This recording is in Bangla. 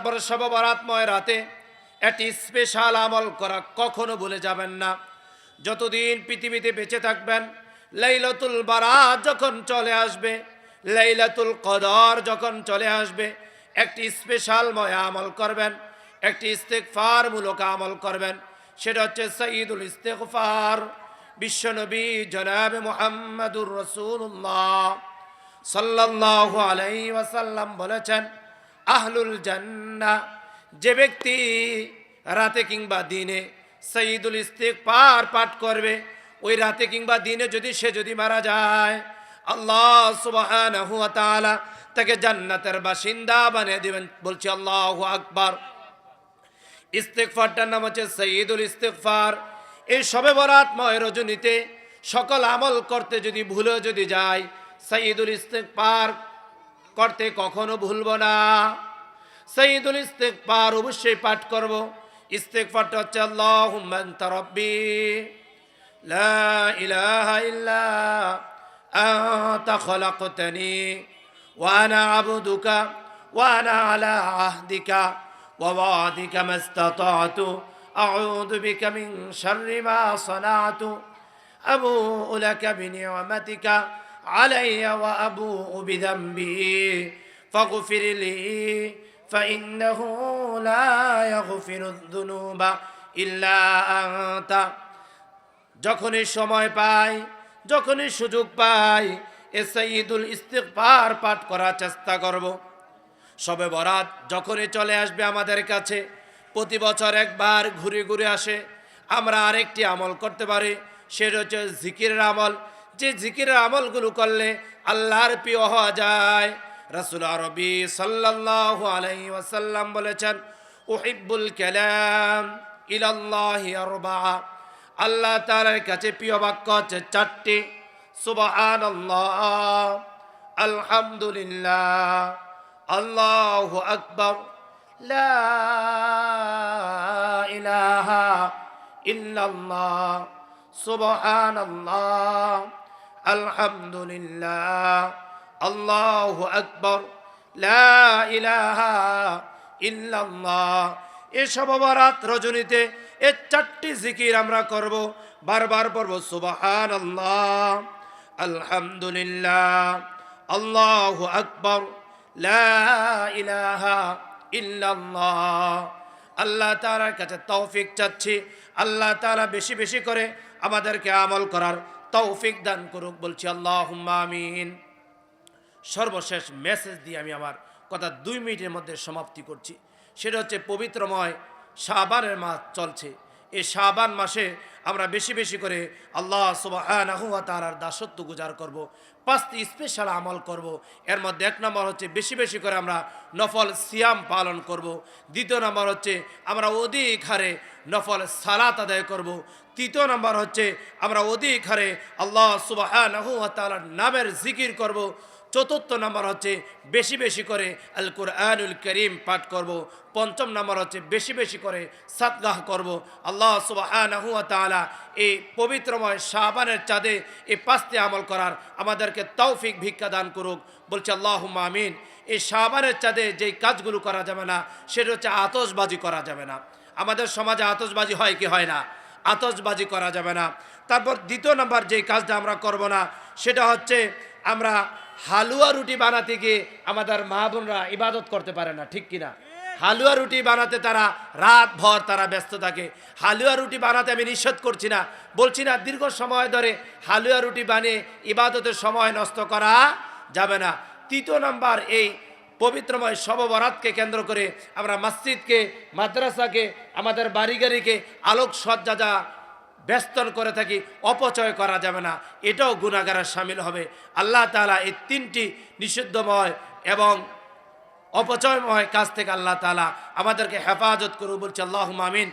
তারপরে শবে বরাতময় রাতে একটি স্পেশাল আমল করা কখনো ভুলে যাবেন না। যতদিন পৃথিবীতে বেঁচে থাকবেন, লাইলাতুল বারাত যখন চলে আসবে, লাইলাতুল কদর যখন চলে আসবে, একটি স্পেশাল ময় আমল করবেন, একটি ইস্তেগফার মূলক আমল করবেন। সেটা হচ্ছে সাইয়্যিদুল ইস্তেগফার। বিশ্বনবী জনাবে মুহাম্মদুর রাসূলুল্লাহ সাল্লাল্লাহু আলাইহি ওয়াসাল্লাম বলেছেন, আহলুল জান্নাহ, যে ব্যক্তি রাতে কিংবা দিনে সাইয়্যিদুল ইস্তিগফার পাঠ করবে, ওই রাতে কিংবা দিনে সে যদি মারা যায়, আল্লাহ সুবহানাহু ওয়া তাআলা তাকে জান্নাতের বাসিন্দা বানিয়ে দিবেন। বলছি আল্লাহু আকবার। ইস্তিগফারটার নাম হচ্ছে সাইয়্যিদুল ইস্তিগফার। এই শবে বরাতময় রজনীতে সকল আমল করতে যদি ভুলে যায়, সাইয়্যিদুল ইস্তিগফার করতে কখনো ভুলবো না। সাইয়্যিদুল ইস্তিগফার অবশ্যই পাঠ করব। ইস্তিগফারটা হচ্ছে আল্লাহুম্মা আনতা রাব্বি লা ইলাহা ইল্লা আনতা খলাকতানি ওয়া আনা আবদুকা ওয়া আনা আলা আহদিকা ওয়া ওয়াদিকা মাস্তাতাতু আউযু বিকা মিন শাররি মা সানাতু আবুউ লাকা বিনি'মাতিকা আলাইয়া ওয়া আবুউ বিযামবি ফাগফির লি ফাইন্নাহু লা ইয়াগফিরুয যুনুবা ইল্লা আনতা। যখনই সময় পাই, যখনই সুযোগ পাই, এ সাইয়্যিদুল ইস্তিগফার পাঠ করার চেষ্টা করব। শবে বরাত যখনই চলে আসবে আমাদের কাছে, প্রতি বছর একবার ঘুরে ঘুরে আসে, আমরা আরেকটি আমল করতে পারি, সেটা হচ্ছে জিকিরের আমল। যে জিকিরের আমলগুলো করলে আল্লাহর প্রিয় হওয়া যায়। রাসূল আরবি সাল্লাল্লাহু আলাইহি ওয়াসাল্লাম বলেছেন, উহিব্বুল কালাম ইলাল্লাহি আরবাআ। আল্লাহ তাআলার কাছে প্রিয় বাক্য হচ্ছে চারটি, সুবহানাল্লাহ, আলহামদুলিল্লাহ, আল্লাহু আকবার, লা ইলাহা ইল্লাল্লাহ, সুবহানাল্লাহ, আলহামদুলিল্লাহ, আল্লাহু আকবার, লা ইলাহা ইল্লাল্লাহ। এই শবে বরাত রজনীতে এই চারটি জিকির আমরা করব, বারবার পড়ব। সুবহানাল্লাহ, আলহামদুলিল্লাহ, আল্লাহু আকবার, লা ইলাহা ইল্লাল্লাহ। আল্লাহ তাআলার কাছে তৌফিক চাচ্ছি, আল্লাহ তাআলা বেশি বেশি করে আমাদেরকে আমল করার তৌফিক দান করুক। বলছি আল্লাহুম্মা আমিন। সর্বশেষ মেসেজ দিয়ে আমি আমার কথা 2 মিনিটের মধ্যে সমাপ্তি করছি। সেটা হচ্ছে পবিত্রময় শাবানের মাস চলছে। এই শাবান মাসে আমরা বেশি বেশি করে আল্লাহ সুবহানাহু ওয়া তাআলার দাসত্ব গুজার করব, 5টি স্পেশাল আমল করব। এর মধ্যে 1 নম্বর হচ্ছে বেশি বেশি করে আমরা নফল সিয়াম পালন করব। 2 নম্বর হচ্ছে আমরা অধিক হারে নফল সালাত আদায় করব। 3 নম্বর হচ্ছে আমরা অধিক হারে আল্লাহ সুবহানাহু ওয়া তাআলার নামের জিকির করব। 4 নম্বর হচ্ছে বেশি বেশি করে আল কুরআনুল কারীম পাঠ করব। 5 নম্বর হচ্ছে বেশি বেশি করে সাদগাহ করব। আল্লাহ সুবহানাহু ওয়া তাআলা এই পবিত্রময় শাবানের চাঁদে এই 5টি আমল করার আমাদেরকে তৌফিক ভিক্ষা দান করুক। বলছে আল্লাহুম্মা আমিন। এই শাবানের চাঁদে যেই কাজগুলো করা যাবে না, সেটা হচ্ছে আতশবাজি করা যাবে না। আমাদের সমাজে আতশবাজি হয় কি হয় না? আতশবাজি করা যাবে না। তারপর 2 নম্বর যেই কাজটা আমরা করব না, সেটা হচ্ছে আমরা হালুয়া রুটি বানাতে গিয়ে আমাদের মা বোনরা ইবাদত করতে পারে না, ঠিক কিনা? হালুয়া রুটি বানাতে তারা রাত ভর তারা ব্যস্ত থাকে। হালুয়া রুটি বানাতে আমি নিষেধ করছি না, বলছি না দীর্ঘ সময় ধরে হালুয়া রুটি বানিয়ে ইবাদতের সময় নষ্ট করা যাবে না। 3 নম্বর, এই পবিত্রময় শবে বরাতকে কেন্দ্র করে আমরা মসজিদকে, মাদ্রাসাকে, আমাদের বাড়ি গাড়িকে আলোকসজ্জা ব্যস্তন করে থাকি, অপচয় করা যাবে না, এটাও গুনাহগারের শামিল হবে। আল্লাহ তাআলা এই 3টি নিষিদ্ধময় এবং অপচয়ময় কাজ থেকে আল্লাহ তাআলা আমাদেরকে হেফাজত করুন। বলছে আল্লাহুম্মা আমিন।